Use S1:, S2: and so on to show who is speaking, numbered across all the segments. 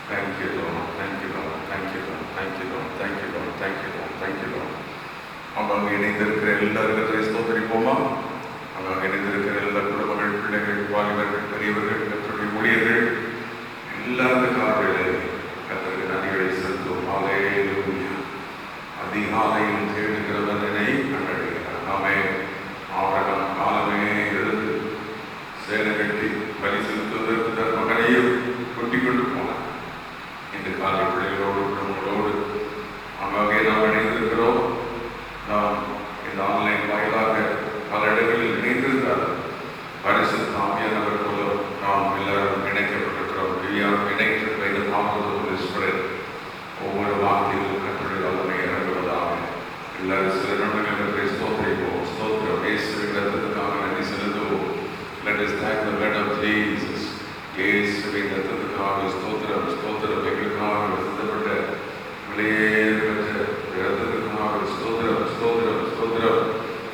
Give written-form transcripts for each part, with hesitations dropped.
S1: Thank you, Lord. Thank you, Lord. Thank you, Lord. Thank you, Lord. Thank you, Lord. Thank you, Lord. Thank you, Lord. அவங்க இணைந்திருக்கிற எல்லாருக்கும் ஸ்தோத்திரிப்போமா? அவங்க இணைந்திருக்கிற எல்லா குடும்பங்கள், பிள்ளைகள், வாலிபர்கள், பெரியவர்கள், கர்த்தருடைய ஊழியர்கள் எல்லாருக்காகவே கர்த்தருக்கு நன்றிகளை செலுத்துவோம். ஹல்லேலூயா. அதிகாலையில் தேடுகிறவனை கண்டடைகிறார். ஆமென். ஆபிரகாம் காலமே எழுந்து சேனை கட்டி பலி செலுத்துவதற்கு தன் மகனையும் கூட்டிக் கொண்டு போனார். இந்த காலை பிள்ளைகளோடு குடும்பங்களோடு அங்கே நாம் இணைந்திருக்கிறோம். நாம் இந்த ஆன்லைன் வாயிலாக பல இடங்களில் இணைந்திருந்தார். பரிசுத்த ஆவியானவர் மூலம் நாம் எல்லாரும் இணைக்கப்பட்டிருக்கிறோம். இணைக்கப்பட்ட ஒவ்வொரு வார்த்தையிலும் கர்த்தருடைய வல்லமை இறங்குவதாக. எல்லாரும் சில நிமிடங்கள் ஸ்தோத்திரிப்போம். ஸ்தோத்திரம் இயேசுவின் இரத்தத்துக்காக நன்றி செலுத்துவோம். Let us thank the blood of Jesus. இயேசுவின் இரத்தத்துக்காக ஸ்தோத்திரம். ஸ்தோத்திரம் எங்களுக்காக வருத்தப்பட்ட விலையேறப்பட்ட இரத்தத்துக்காக ஸ்தோத்திரம். ஸ்தோத்திரம் ஸ்தோத்திரம்.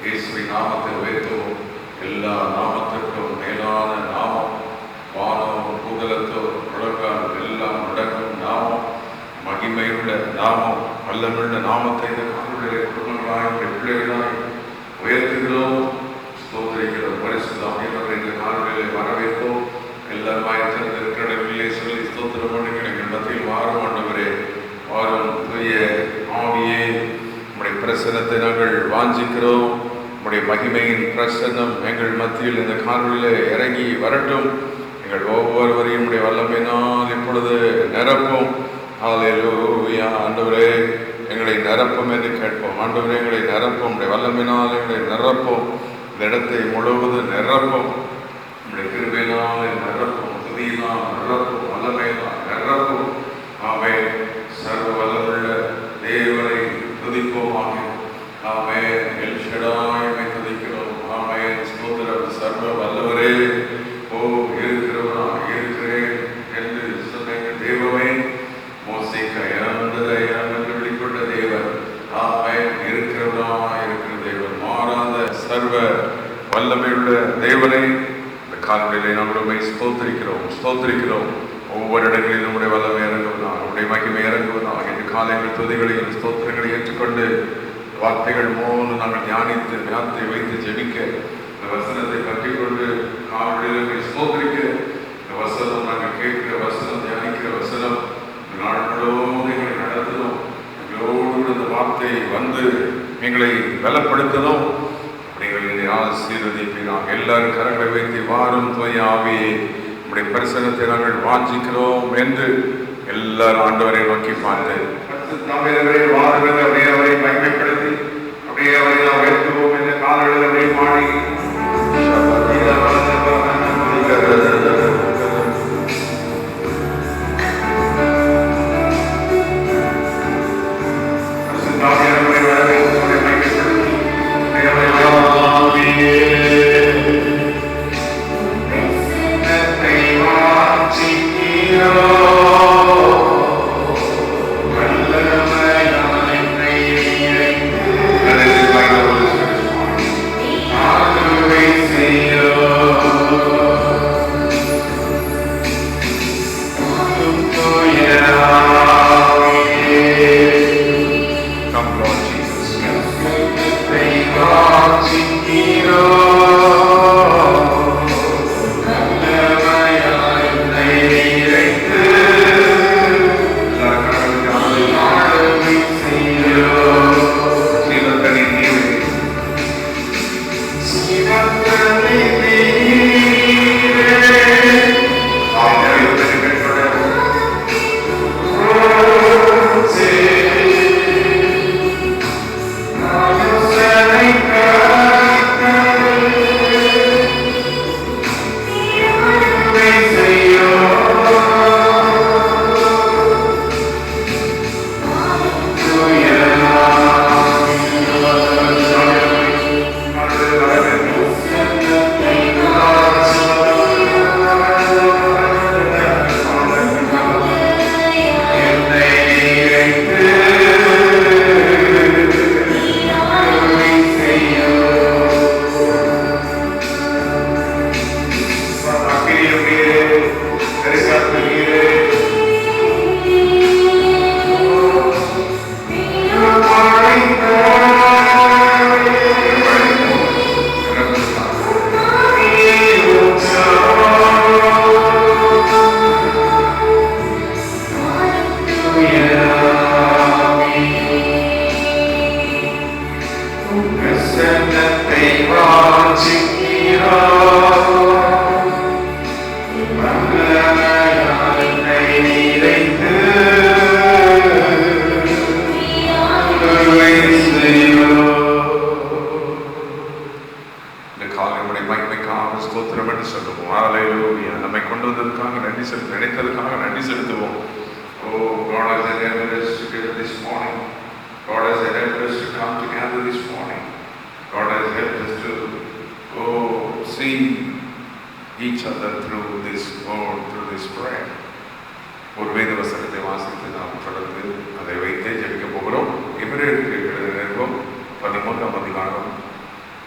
S1: இயேசுவின் நாமத்தை உயர்த்துவோம். எல்லா நாமத்திற்கும் மேலான நாமம், வானம் பூதலத்தோ முழங்கால் எல்லாம் முடங்கும் நாமம், மகிமையுள்ள நாமம், வல்லமுள்ள நாமத்தை இந்த காணுடைய குடும்பங்களாய் பிள்ளைகளாய் உயர்த்துகிறோம். ஸ்தோத்திரிக்கிறோம். பரிசுத்த ஆவியானவரை இந்த காணுடைய வரவேற்போம். எல்லாருமாய் திறந்திருக்கிறவர்களே சொல்லி ஸ்தோத்திரம் பண்ணுங்கள். எங்கள் மத்தியில் வாரம் ஆண்டவரே, வாரம் தூய ஆவியே, உம்முடைய பிரசன்னத்தை நாங்கள் வாஞ்சிக்கிறோம். உம்முடைய மகிமையின் பிரசன்னம் எங்கள் மத்தியில் இந்த காணொளியிலே இறங்கி வரட்டும். எங்கள் ஒவ்வொருவரையும் உடைய வல்லமையினால் இப்பொழுது நிரப்பும். ஹல்லேலூயா. ஆண்டவரே, எங்களை நிரப்பும் என்று கேட்போம். ஆண்டவரே, எங்களை நிரப்பும். உடைய வல்லமையினால் எங்களை நிரப்பும். இந்த இடத்தை முழுவதும் நிரப்பும். உடைய கிருபையினால் நிரப்பும். துதியினால் நிரப்பும். வல்லமையினால் நிரப்பும். ஆமென். சர்வ வல்லமுள்ள தேவனை துதிப்போமாக. ஆமென். எல் ஷடாயை துதிக்கிறோம். ஆமென். ஸ்தோத்திரம். சர்வ வல்லவரே, ஓ இருக்கிறவனா இருக்கிறேன் என்று சொன்ன தெய்வமே, மோசேக்கு இறந்ததை வெளிப்பட்ட தேவன். ஆமென். இருக்கிறவனா இருக்கிற தேவன், மாறாத சர்வ வல்லமையுள்ள தேவனை இந்த காலங்களிலே நம்மளுமே ஸ்தோத்திரிக்கிறோம். ஸ்தோத்திரிக்கிறோம். ஒவ்வொரு இடங்களிலும் நம்முடைய வல்லமை இறங்குவதாக, நம்முடைய மகிமை இறங்குவதாக. இன்று காலையில் துதிகளையும் ஸ்தோத்திரங்களை ஏற்றுக்கொண்டு வார்த்தைகள் மூலம் நாங்கள் தியானித்து ஞானத்தை வைத்து ஜெபிக்க, இந்த வசனத்தை கட்டிக்கொண்டு காலையில் ஸ்தோத்திரிக்க, இந்த வசனம் நாங்கள் கேட்கிற வசனம், தியானிக்கிற வசனம் நாட்களோடு எங்களை நடத்தணும். எங்களோடு இந்த வார்த்தை வந்து எங்களை பலப்படுத்தணும். அப்படிங்களை ஆசீர்வதிப்பினாக. எல்லாரும் கரங்களை வைத்து வாரும் தூய ஆவியே, நம்முடைய பிரசன்னத்தை நாங்கள் வாஞ்சிக்கிறோம் என்று எல்லாரும் ஆண்டவரை நோக்கி பார்த்து அப்படியே அவரை மகிமைப்படுத்தி அப்படியே அவரை நாம் உயர்த்துவோம் என்ற காலையில் அப்படியே பாடி
S2: See you.
S1: செலுத்துவோம். Oh, God has enabled us to get this morning. God has enabled us to come together this morning. God has helped us to see each other through this word, through this prayer. ஒரு வேத வசனத்தை வாசித்து நாம் தொடர்ந்து அதை வைத்தே ஜெபிக்க போகிறோம். எபிரேயருக்கு எழுதின நிருபம் 13ஆம் அதிகாரம்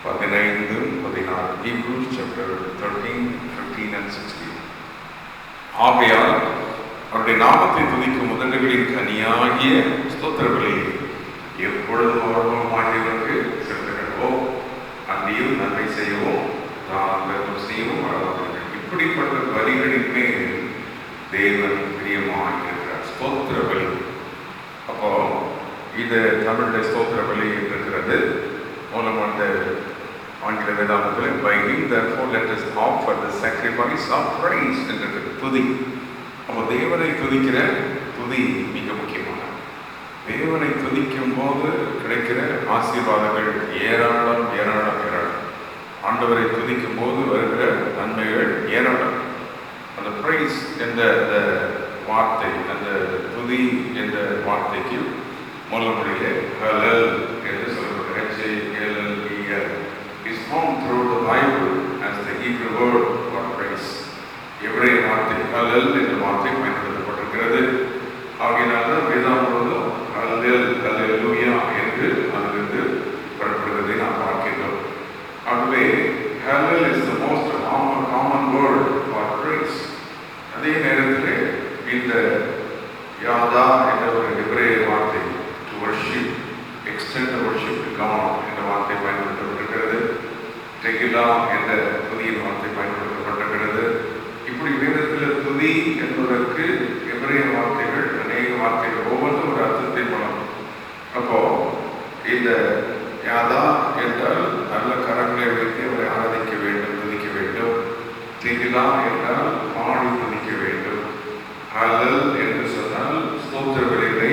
S1: 15, 16. Hebrews chapter 13, 15 and 16. ஆகையால் அவருடைய நாமத்தை துதிக்கும் முதல்களின் கனியாகிய ஸ்தோத்திர பலியை எப்பொழுதும் அவர்களும் ஆகியவருக்கு செலுத்துகிறோ, அன்றையும் நன்மை செய்யவும் தானம் செய்யவும் வளர்வார்கள். இப்படிப்பட்ட பலிகளின் மேல் தேவன் பிரியமாக இருக்கிறார். ஸ்தோத்திர பலி. அப்போ இது தமிழுடைய ஸ்தோத்திர பலி இருக்கிறது. மூலமான ஆங்கில வேதாந்தத்தில் by him therefore let us offer the sacrifice of praise என்கிறது துதி. அப்போ தேவனை துதிக்கிற துதி மிக முக்கியமானது. தேவனை துதிக்கும் போது கிடைக்கிற ஆசீர்வாதங்கள் ஏராளம் ஏராளம் ஏராளம். ஆண்டவரை துதிக்கும் போது வருகிற நன்மைகள் ஏராளம். அந்த பிரைஸ் என்ற வார்த்தை, அந்த துதி என்ற வார்த்தைக்கு மூலமொழியிலே ஹலல் என்று சொல்லப்படுகிற HALLEL is found throughout the Bible as the Hebrew word for praise. எபிரேய வார்த்தை ஹலல் என்ற வார்த்தை பயன்படுத்தப்பட்டிருக்கிறது. ஆகையினால வேதாந்தம் ஹல்லேல் ஹல்லேலூயா என்று அதிலிருந்து பெறப்படுவதை நாம் பார்க்கின்றோம். ஆகவே Hallel is the most common word for praise. அதே நேரத்தில் இந்த யாதா என்ற ஒரு எபிரேய வார்த்தை to worship, extend the worship to God என்ற வார்த்தை பயன்படுத்தப்பட்டிருக்கிறது. டெகிலா என்ற துதியின் வார்த்தை பயன்படுத்தப்பட்டிருக்கிறது. இப்படி வேதத்தில் துதி என்பதற்கு எபிரேய வார்த்தைகள் அநேக வார்த்தைகள் ஒவ்வொன்றும் ஒரு அர்த்தத்தை மூலம். அப்போ இந்த யாதா என்றால் நல்ல கரங்களை வைத்து அவரை ஆராதிக்க வேண்டும், துதிக்க வேண்டும். டெகிலா என்றால் பாடி துதிக்க வேண்டும். ஹல்லல் என்று சொன்னால் ஸ்தோத்திர பலிகளை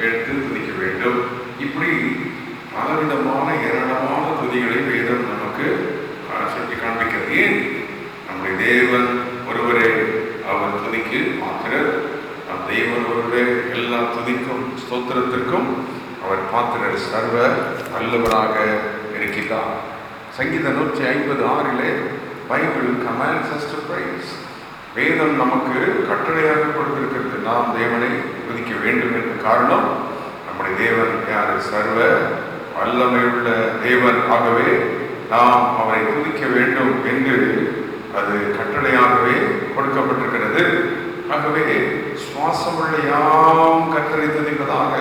S1: எடுத்து துதிக்க வேண்டும். இப்படி பலவிதமான ஏராளமான துதிகளை வேதம் நமக்கு சுட்டி காண்பிக்கிறது. ஏன்? நம்முடைய தேவன் ஒருவரே அவர் துதிக்கு பாத்திரர். தேவன் ஒருவரே எல்லா துதிக்கும் ஸ்தோத்திரத்திற்கும் அவர் பாத்திரர், சர்வ வல்லவராக இருக்கிறார். சங்கீதம் 156 Bible commands us to praise. வேதம் நமக்கு கட்டளையாக கொடுத்திருக்கிறது. நாம் தேவனை துதிக்க வேண்டும் என்ற காரணம் நம்முடைய தேவன் யார்? சர்வ வல்லமையுள்ள தேவன். ஆகவே நாம் அவரை துதிக்க வேண்டும் என்று அது கட்டளையாகவே கொடுக்கப்பட்டிருக்கிறது. ஆகவே சுவாசமுள்ள யாம் கர்த்தரை துதிப்பதாக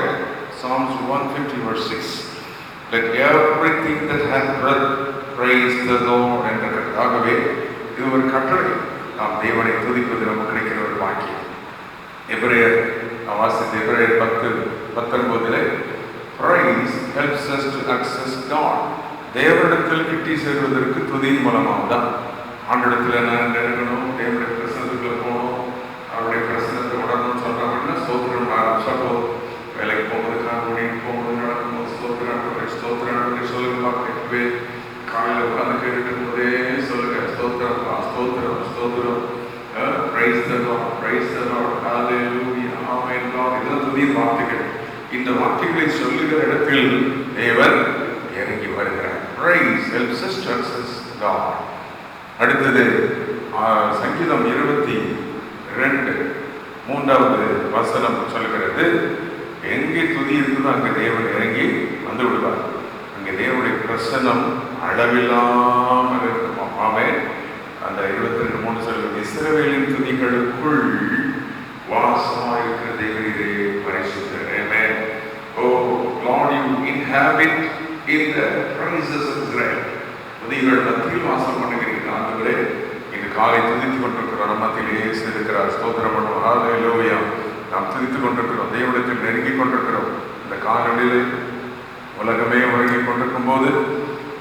S1: Psalms 150:6. Let everything that hath breath praise the Lord என்கிறது. ஆகவே இது ஒரு கட்டளை. நாம் தேவனை துதிப்பது நமக்கு கிடைக்கிற ஒரு பாக்கியம். எபிரேயர் வாசித்த எபிரேயர் 10:19 praise helps us to access God. தேவனிடத்தில் கிட்டி சேர்வதற்கு துதியின் மூலமாக தான். ஆண்டிடத்தில் நான் நெருங்கணும், தேவனுடைய பிரசனத்துக்குள்ள போகணும், அவருடைய பிரசனத்தை உடனும் சொல்றாங்கன்னா ஸ்தோத்திரம் ஆரம்பிச்சோம். வேலைக்கு போகும்போது கூட்டிகிட்டு போகும்போது நடக்கும்போது ஸ்தோத்திரம் சொல்லுங்க பார்க்கவே. காலையில் உட்காந்து கேட்டுட்டு இருக்கும்போதே சொல்லுங்க ஸ்தோத்திரம் ஸ்தோத்திரம் ஸ்தோத்திரம். Praise the Lord, praise the Lord, hallelujah, amen Lord. இதெல்லாம் துதியின் வார்த்தைகள். இந்த வார்த்தைகளை சொல்லுகிற இடத்தில் தேவன் இறங்கி வருகிறார். Praise helps us to access God. அடுத்தது சங்கீதம் 22:3 வசனம் சொல்லுகிறது, எங்கே துதி இருக்குதோ அங்கே தேவன் இறங்கி வந்து விடுவார். அங்கே தேவனுடைய பிரசன்னம் அளவில்லாமல் இருக்குமா. ஆமென். அந்த 22:3 சொல்லுவது, இஸ்ரவேலின் துதிகளுக்குள் வாசமாயிருக்கிற தேவனே பரிசுத்தர். ஆமென். Oh Lord, you inhabit in the praises of Israel. துதிகள் மத்தியில் வாசம் பண்ணுகிறீங்க. ஆண்டவரே, இந்த காலை துதித்துக் கொண்டிருக்கிறோம். நம்ம மத்தியிலே இருக்கிறார். ஸ்தோத்திரம் பண்ணுவோம். ஹல்லேலூயா. நாம் துதித்துக் கொண்டிருக்கிறோம். தேவனிடத்தில் நெருங்கிக் கொண்டிருக்கிறோம். இந்த காலவெளியில் உலகமே உறங்கிக் கொண்டிருக்கும் போது,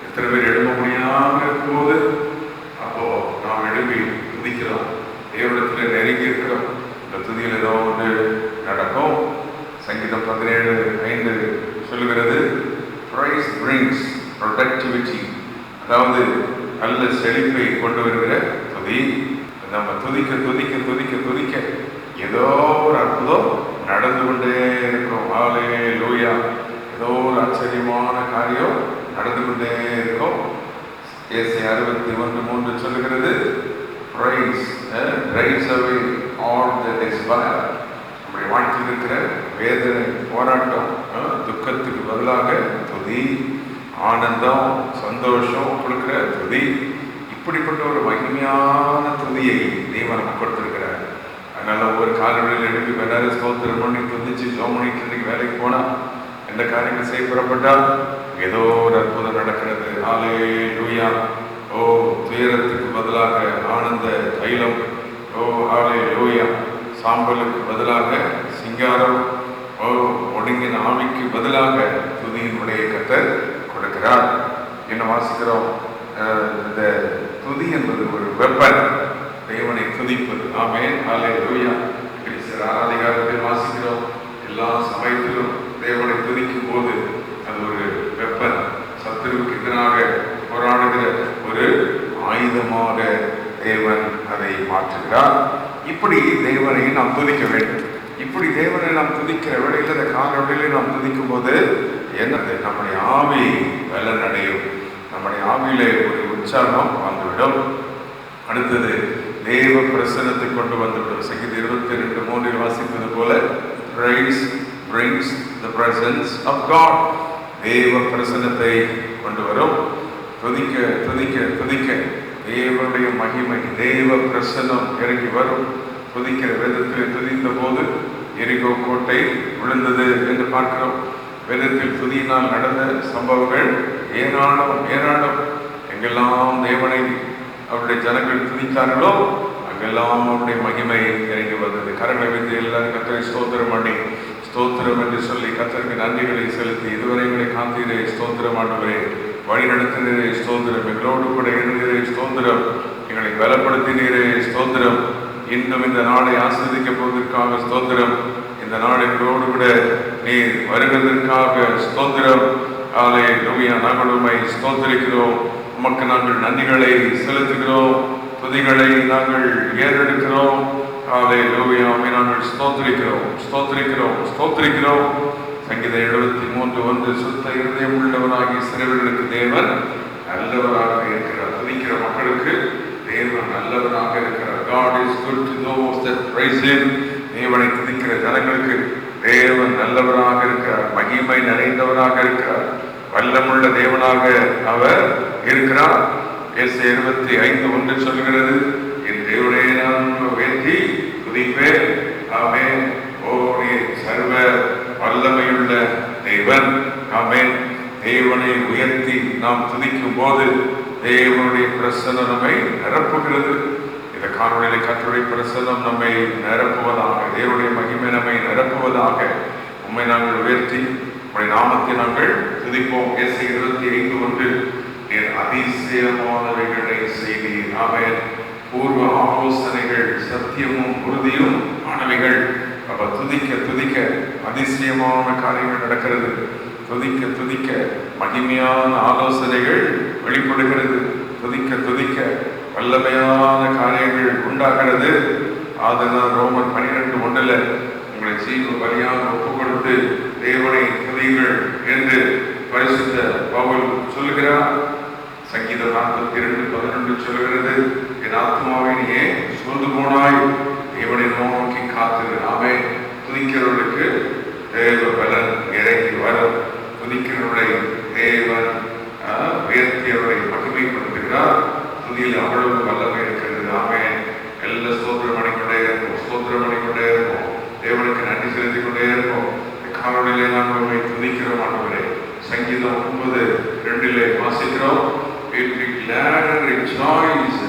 S1: எத்தனை பேர் எழுத முடியாமல் இருக்கும்போது, அப்போ நாம் எழுப்பி துதிக்கிறோம். தேவனிடத்தில் நெருங்கி இருக்கிறோம். இந்த துதியில் ஏதோ ஒன்று நடக்கும். சங்கீதம் 17:5 சொல்லுகிறது, praise brings productivity. அதாவது நல்ல செழிப்பை கொண்டு வருகிற துதி. நம்ம துதிக்க துதிக்க துதிக்க துதிக்க ஏதோ கொண்டே இருக்கும். ஹல்லேலூயா. ஏதோ ஒரு ஆச்சரியமான காரியம் நடந்து கொண்டே இருக்கும். ஏசாயா 61:3 சொல்லுகிறது, praise drives away all the despair. நம்முடைய வாழ்க்கையில் இருக்கிற வேதனை, போராட்டம், துக்கத்துக்கு பதிலாக துதி, ஆனந்தம், சந்தோஷம் கொடுக்கிற துதி, இப்படிப்பட்ட ஒரு மகிமையான துதியை தேவன் நமக்கு கொடுத்திருக்கிறார். அதனால ஒவ்வொரு காலையில் எழுப்பி வேற ஸ்தோத்திரம் பண்ணி துதிச்சு ஜோமணிக்கு இன்னைக்கு வேலைக்கு போனா எந்த காரியங்கள் செய்ய புறப்பட்டால் ஏதோ ஒரு அற்புதம் நடக்கிறது. ஹல்லேலூயா. ஓ, துயரத்துக்கு பதிலாக ஆனந்த தைலம். ஓ ஹல்லேலூயா. சாம்பலுக்கு பதிலாக சிங்காரம். ஓ, ஒடுங்கின ஆவிக்கு பதிலாக துதியினுடைய கர்த்தர் கொடுக்கிறார். என்ன வாசிக்கிறோம்? இந்த துதி என்பது ஒரு வெப்பன், தேவனை துதிப்பது. ஆமென். ஹல்லேலூயா. ஆராதிகாரத்தில் வாசிக்கிறோம், எல்லா சமயத்திலும் தேவனை துதிக்கும் போது அது ஒரு வெப்பன், சத்துருவுக்கு எதிராக போராடுகிற ஒரு ஆயுதமாக தேவன் அதை மாற்றுகிறார். இப்படி தேவனை நாம் துதிக்க வேண்டும். இப்படி தேவனை நாம் துதிக்கிற வேளையில், அந்த காலவெளியில நாம் துதிக்கும் போது என்னது, நம்முடைய ஆவி பலன் அடையும். நம்முடைய ஆவியிலே ஒரு உற்சாகம் வந்துவிடும். அடுத்தது தேவ பிரசன்னத்தை கொண்டு வந்துவிடும். சங்கீதம் 22:3 வாசிப்பது போல, praise brings the presence of God. தேவ பிரசன்னத்தை கொண்டு வரும். துதிக்க துதிக்க துதிக்க தேவனுடைய மகிமை, தேவ பிரசன்னம் இறங்கி வரும். துதிக்கிற வேதத்தில் துதித்த போது எரிகோ கோட்டை விழுந்தது என்று பார்க்கிறோம். வேதத்தில் துதியினால் நடந்த சம்பவங்கள் ஏராளம் ஏராளம். எங்கெல்லாம் தேவனை அவருடைய ஜனங்கள் துதித்தார்களோ அங்கெல்லாம் அவருடைய மகிமை இறங்கி வந்தது. கரங்களை வைத்து எல்லாரும் கர்த்தரை ஸ்தோத்திரம் பண்ணி, ஸ்தோத்திரம் என்று சொல்லி கர்த்தருக்கு நன்றிகளை செலுத்தி, இதுவரை எங்களை காத்தீரே ஸ்தோத்திரம், ஆண்டவரே வழி நடத்தினரே ஸ்தோத்திரம், எங்களோடு கூட இருந்தீரே ஸ்தோத்திரம், எங்களை பலப்படுத்தினீரே ஸ்தோத்திரம், இன்னும் இந்த நாளை ஆஸ்வதிக்க போவதற்காக ஸ்தோத்திரம், இந்த நாள் எங்களோடு கூட நீர் வருவதற்காக ஸ்தோத்திரம். ஹல்லேலூயா. நாங்கள் உம்மை ஸ்தோத்திரிக்கிறோம். உமக்கு நாங்கள் நன்றிகளை செலுத்துகிறோம், துதிகளை நாங்கள் ஏறெடுக்கிறோம். ஹல்லேலூயா. உம்மை நாங்கள் ஸ்தோத்திரிக்கிறோம் ஸ்தோத்திரிக்கிறோம் ஸ்தோத்திரிக்கிறோம். சங்கீதம் 73:1 சுத்த இருதயம் உள்ளவராகிய சிறுவர்களுக்கு தேவன் நல்லவராக இருக்கிறார். துதிக்கிற மக்களுக்கு தேவன் நல்லவராக இருக்கிறார். God is good to those that praise him. தேவனை துதிக்கிற ஜனங்களுக்கு தேவன் நல்லவராக இருக்கிறார், மகிமை நிறைந்தவராக இருக்கிறார், வல்லமுள்ள தேவனாக அவர் இருக்கிறார். ஏசாயா 25:1 சொல்கிறது, என் தேவனே நான் உயர்த்தி துதிப்பேன். ஆமென். ஓ, நீ சர்வ வல்லமையுள்ள தேவன். ஆமென். தேவனை உயர்த்தி நாம் துதிக்கும் போது தேவனுடைய பிரசன்னம் நம்மை நிரப்புகிறது. இந்த காணொளியிலே கர்த்தருடைய பிரசன்னம் நம்மை நிரப்புவதாக, தேவனுடைய மகிமை நம்மை நிரப்புவதாக. உம்மை நாங்கள் உயர்த்தி உம்முடைய நாமத்தை நாங்கள் துதிப்போம். ஏசாயா 25:1 என் அதிசயமானவைகளை செய்தீர். ஆமென். பூர்வ ஆலோசனைகள் சத்தியமும் உறுதியும் ஆனவைகள். அப்ப துதிக்க துதிக்க அதிசயமான காரியங்கள் நடக்கிறது. துதிக்க துதிக்க மகிமையான ஆலோசனைகள் வெளிப்படுகிறது. துதிக்க துதிக்க வல்லமையான காரியங்கள் உண்டாகிறது. அதனால் ரோமர் 12:1 உங்களை ஜீவ பலியாக ஒப்புக் கொடுத்து தேவனை துதியுங்கள் என்று பரிசுத்த பவுல் சொல்லுகிறார். சங்கீதம் 42:11 சொல்லுகிறது, என் ஆத்மாவை நீயே சோர்ந்து போனாய், தேவனை நோக்கி காத்திரு. ஆமென். துதிக்கிறவர்களுக்கு தேவ பலன் இறங்கி வரும். துதிக்கிறவர்களை தேவன் உயர்த்தியவரை மகிமைப்படுத்துகிறார். துதியில் அவ்வளவு வல்லமை இருக்கிறது. ஆமென். எல்லா ஸ்தோத்திரம் பண்ணிக்கொண்டே இருக்கும், ஸ்தோத்திரம் பண்ணிக்கொண்டே இருக்கும், தேவனுக்கு நன்றி செலுத்திக் கொண்டே இருக்கும். காணொலியிலே நாங்கள் துதிக்கிறோம். ஆண்டவரே, சங்கீதம் 9:2 வாசிக்கிறோம், we will be glad and rejoice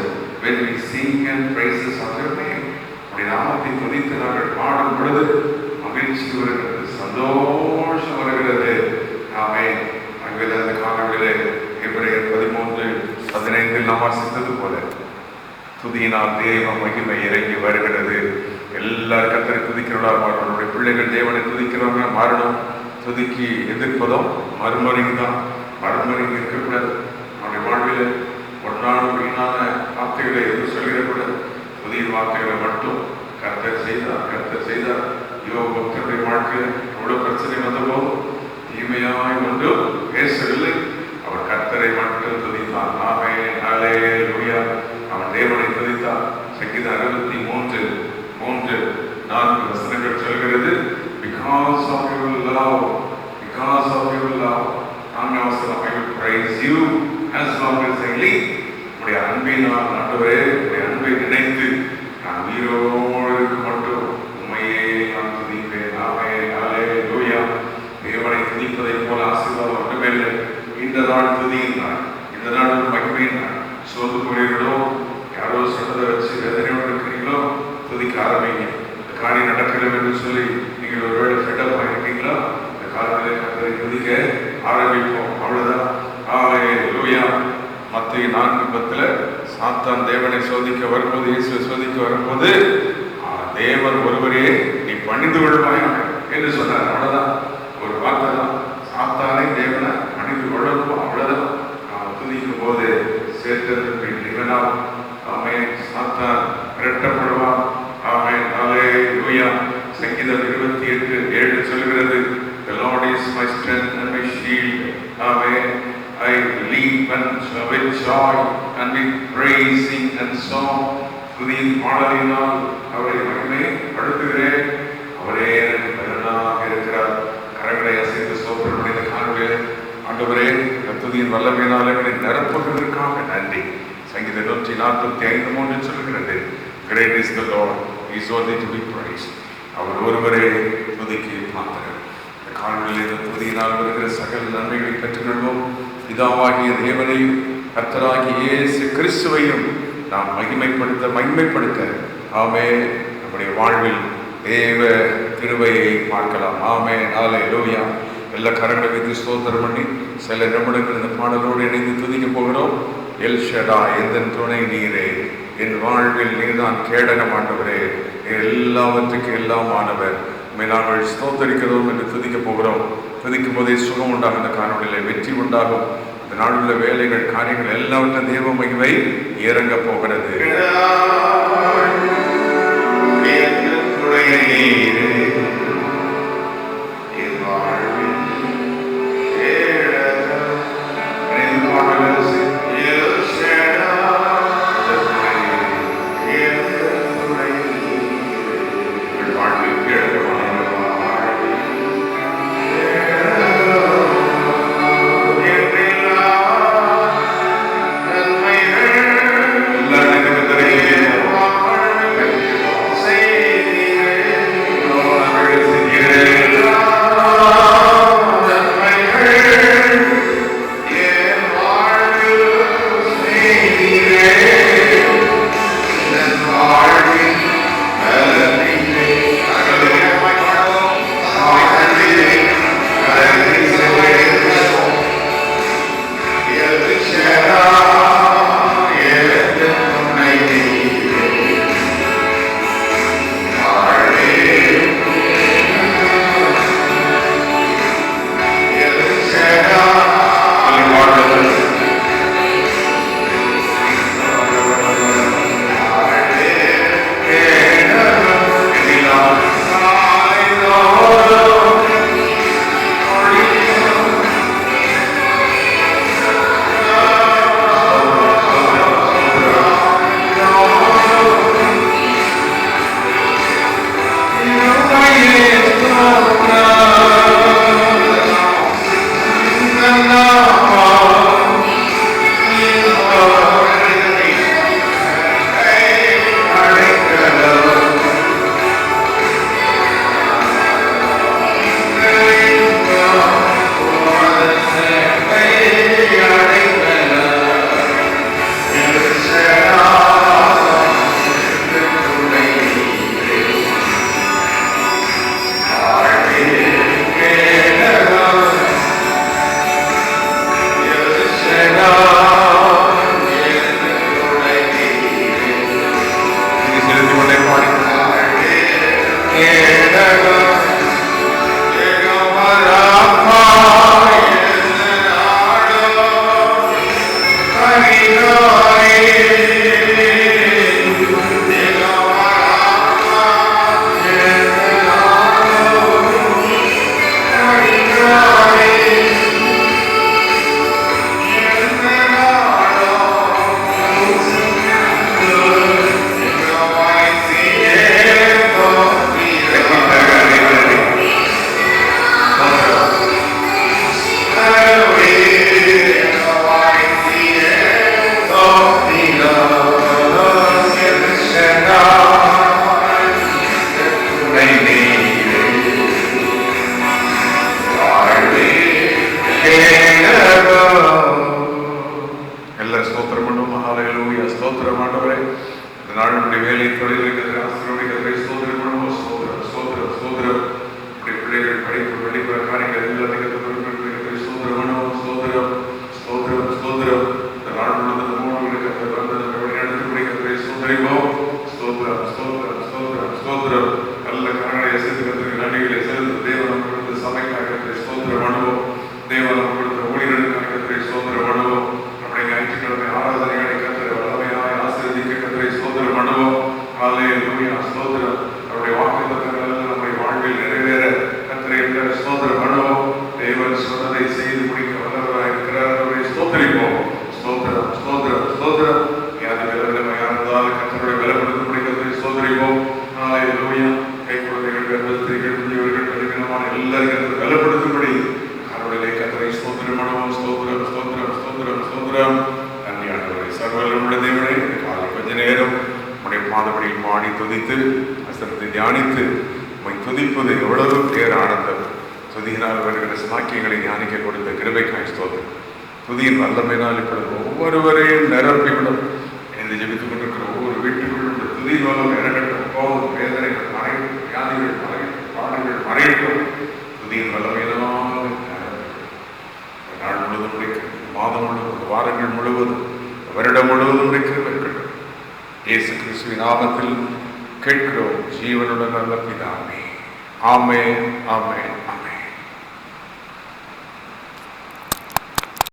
S1: when we sing and praises of your name. உடைய நாமத்தை துதித்து நாங்கள் பாடும் பொழுது மகிழ்ச்சி வருகிறது, சந்தோஷம் வருகிறது. ஆமென். அங்கே அந்த காணொலியிலே எபிரேயர் 13:15 நாம் வாசித்தது போல துதியினால் தேவ மகிமை இறங்கி வருகிறது. எல்லாரும் கர்த்தரை துதிக்கிறவர்களாக மாறணும். நம்முடைய பிள்ளைகள் தேவனை துதிக்கிறவங்க மாறணும். துதிக்கு எதிர்ப்பதும் மறுமொழிக்கு தான். மறுமொழிக்கு இருக்கக்கூடாது. நம்முடைய வாழ்வில் ஒன்றாலும் வீணான வார்த்தைகளை எதுவும் சொல்லிடக்கூடாது. புதிய வார்த்தைகளை மட்டும் கர்த்தர் செய்தார், கர்த்தர் செய்தார். யோக பக்தருடைய வாழ்க்கையில் because of your love, because of your love, I will praise you as long as I live. உடைய அன்பினால் ஆண்டவரே, உடைய அன்பை நினைத்து நான் உயிரோடு இருக்க மட்டும் உண்மையே நான் துதிப்பேன். ஆமென், ஹல்லேலூயா. தேவனை துதிப்பதைப் போல ஆசீர்வாதம் ஒன்றுமே இல்லை. இந்த நாள் துதியின் நாள், இந்த நாள் ஒரு மகிமையின் நாள். சோர்ந்து போகிறீர்களோ, யாரோ சொன்னதை வச்சு வேதனையோடு இருக்கிறீங்களோ, துதிக்க ஆரம்பிங்க. இந்த காரியம் நடக்கணும் என்று சொல்லி நீங்கள் ஒருவேளை ஃபெட்டப் ஆகிருக்கீங்களோ, இந்த காலத்திலே கர்த்தரை துதிக்க ஆரம்பிப்போம். அவ்வளவுதான். ஹல்லேலூயா. மத்தேயு 4:10 சாத்தான் தேவனை சோதிக்க வரும்போது, இயேசுவை சோதிக்க வரும்போது, தேவன் ஒருவரே நீ பணிந்து கொள்வாய் என்று சொன்னார். அவ்வளவுதான், ஒரு வார்த்தை தான். சாத்தானை தேவனை பணிந்து கொள்ளணும், அவ்வளவுதான். துதிக்கும் போது சேர்த்ததற்கு இவனால் ஆமென் சாத்தான் விரட்டப்படுவான். ஆமென், ஹல்லேலூயா. சங்கீதம் 28:7 சொல்கிறது, The Lord is my strength and my shield. Amen. I leap with joy and with praising and song. துதியின் பாடலினால் அவரை மகிமைப்படுத்துகிறேன். அவரே எனக்கு பலனாக இருக்கிறார். கரங்களை அசைத்து ஸ்தோத்திரம் பண்ணின காரணங்களே, ஆண்டவரே துதியின் வல்லமையினால் எங்களை நிரப்புவதற்காக நன்றி. சங்கீதம் 145:3 சொல்கிறது, Great is the Lord, He is worthy to be praised. அவர் ஒருவரே துதிக்கு பாத்திரர். இந்த காரணங்களில் துதியினால் வருகிற சகல நன்மைகளை பெற்றுக்கொள்வோம். பிதாவாகிய தேவனையும் கர்த்தராகிய இயேசு கிறிஸ்துவையும் நாம் மகிமைப்படுத்த ஆமென். நம்முடைய வாழ்வில் தேவ கிருபையை பார்க்கலாம். ஆமென், ஹல்லேலூயா. எல்லா கரங்களை வைத்து ஸ்தோத்திரம் பண்ணி சில நிமிடங்கள் இந்த பாடலோடு இணைந்து துதிக்க போகிறோம். எல் ஷடாய், எந்தன் துணை நீரே, என் வாழ்வில் நீர்தான் கேடகம் ஆண்டவரே, எல்லாவற்றுக்கும் எல்லாமானவர், நாங்கள் ஸ்தோத்தரிக்கிறோம் என்று துதிக்க போகிறோம். துதிக்கும் போதே சுகம் உண்டாகும், இந்த காரணங்களில் வெற்றி உண்டாகும். இந்த நாளுள்ள வேலைகள் காரியங்கள் எல்லாவற்றையும் தேவ மகிமை இறங்க போகிறது. துதிப்பது எவ்வளவு பேர் ஆனந்தம். துதியினால் வருகிற சாக்கியங்களை தியானிக்க கொடுத்த கிருபைக்காய் ஸ்தோத்திரம். துதியின் வல்லமையினால் இப்பொழுது ஒவ்வொருவரையும் நிரப்பிவிடும். இந்த ஜெபித்துக் கொண்டிருக்கிற ஒவ்வொரு வீட்டுக்குள்ளும் இந்த துதியின் வல்லம் இறங்கட்டும். கோபம், வேதனைகள் மறையும், வியாதிகள் மறையும், பாடுகள் மறையட்டும். துதியின் வல்லமையினால் நாள் முழுவதும் உடைக்கிறது, மாதம் முழுவதும், வாரங்கள் முழுவதும், வருடம் முழுவதும் உடைக்கிறது இருக்கட்டும். இயேசு கிறிஸ்துவின் நாமத்தில் கேட்கிறோம் ஜீவனுடன் நல்ல பிதாவே. ஆமென், ஆமென், ஆமென்.